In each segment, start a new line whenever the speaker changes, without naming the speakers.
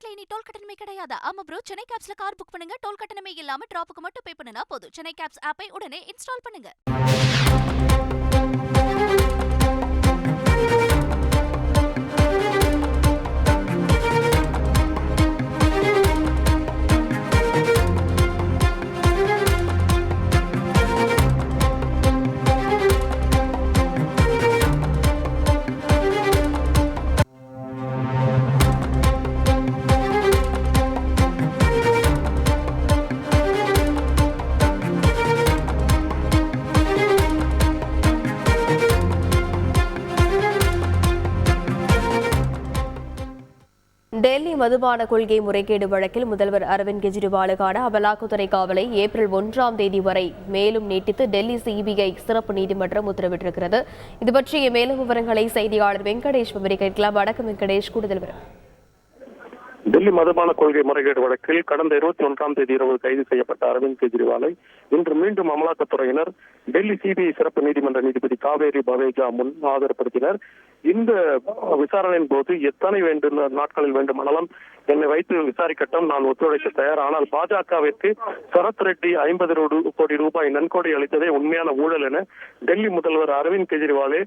தமிழ்நாட்டுல இனி டோல் கட்டணமே கிடையாது. ஆமா ப்ரோ, சென்னை கேப்ஸ்ல கார் புக் பண்ணுங்க, டோல் கட்டணமே இல்லாம டிராப்புக்கு மட்டும் பே பண்ணுனா போதும். சென்னை கேப்ஸ் ஆப்பை உடனே இன்ஸ்டால் பண்ணுங்க.
டெல்லி மதுபான கொள்கை முறைகேடு வழக்கில் முதல்வர் அரவிந்த் கெஜ்ரிவாலுக்கான அமலாக்கத்துறை காவலை ஏப்ரல் 1ஆம் தேதி வரை மேலும் நீட்டித்து டெல்லி சிபிஐ சிறப்பு நீதிமன்றம் உத்தரவிட்டிருக்கிறது. இது பற்றிய மேலும் விவரங்களை செய்தியாளர் வெங்கடேஷ் விவரிக்கலாம். வணக்கம் வெங்கடேஷ், கூடுதல் விவரம்.
டெல்லி மதுபான கொள்கை முறைகேடு வழக்கில் கடந்த 21ஆம் தேதி இரவு கைது செய்யப்பட்ட அரவிந்த் கெஜ்ரிவாலை இன்று மீண்டும் அமலாக்கத்துறையினர் டெல்லி சிபிஐ சிறப்பு நீதிமன்ற நீதிபதி காவேரி பவேஜா முன் ஆஜர்படுத்தினர். இந்த விசாரணையின் போது எத்தனை நாட்களில் வேண்டுமானாலும் என்னை வைத்து விசாரிக்கட்டும், நான் ஒத்துழைக்க தயார். ஆனால் பாஜகவிற்கு சரத் ரெட்டி 50 கோடி ரூபாய் நன்கொடை அளித்ததே உண்மையான ஊழல் என டெல்லி முதல்வர் அரவிந்த் கெஜ்ரிவாலே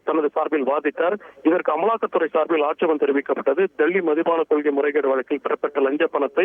தனது சார்பில் வாதிட்டார். இதற்கு அமலாக்கத்துறை சார்பில் ஆட்சேபம் தெரிவிக்கப்பட்டது. டெல்லி மதுபான கொள்கை முறைகேடு வழக்கில் பெறப்பட்ட லஞ்ச பணத்தை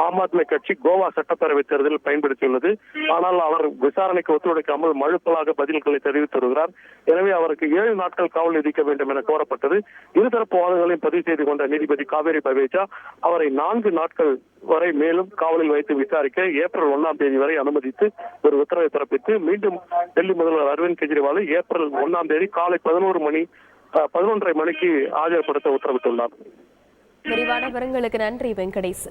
ஆம் ஆத்மி கட்சி கோவா சட்டப்பேரவை தேர்தலில் பயன்படுத்தியுள்ளது. ஆனால் அவர் விசாரணைக்கு ஒத்துழைக்காமல் மழுப்பலாக பதில்களை தெரிவித்து வருகிறார். எனவே அவருக்கு 7 நாட்கள் காவல் விதிக்க வேண்டும் என கோரப்பட்டது. இருதரப்பு வாதங்களையும் பதிவு செய்து கொண்ட நீதிபதி காவேரி பவேஜா அவரை 4 நாட்கள் வரை மேலும் காவலில் வைத்து விசாரிக்க ஏப்ரல் 1ஆம் தேதி வரை அனுமதித்து ஒரு உத்தரவை பிறப்பித்து மீண்டும் டெல்லி முதல்வர் அரவிந்த் கெஜ்ரிவாலை ஏப்ரல் 1ஆம் தேதி காலை 11:30 மணிக்கு ஆஜர்படுத்த உத்தரவிட்டுள்ளார்.
விரிவான விவரங்களுக்கு நன்றி வெங்கடேஷ்.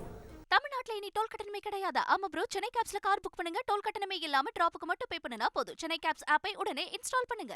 தமிழ்நாட்டுல இனி டோல் கட்டணமே கிடையாது. ஆமா ப்ரோ, சென்னை கேப்ஸ்ல கார் புக் பண்ணுங்க, டோல் கட்டணமே இல்லாம டிராப்புக்கு மட்டும் பே பண்ணுனா போதும். சென்னை கேப்ஸ் ஆப்பை உடனே இன்ஸ்டால் பண்ணுங்க.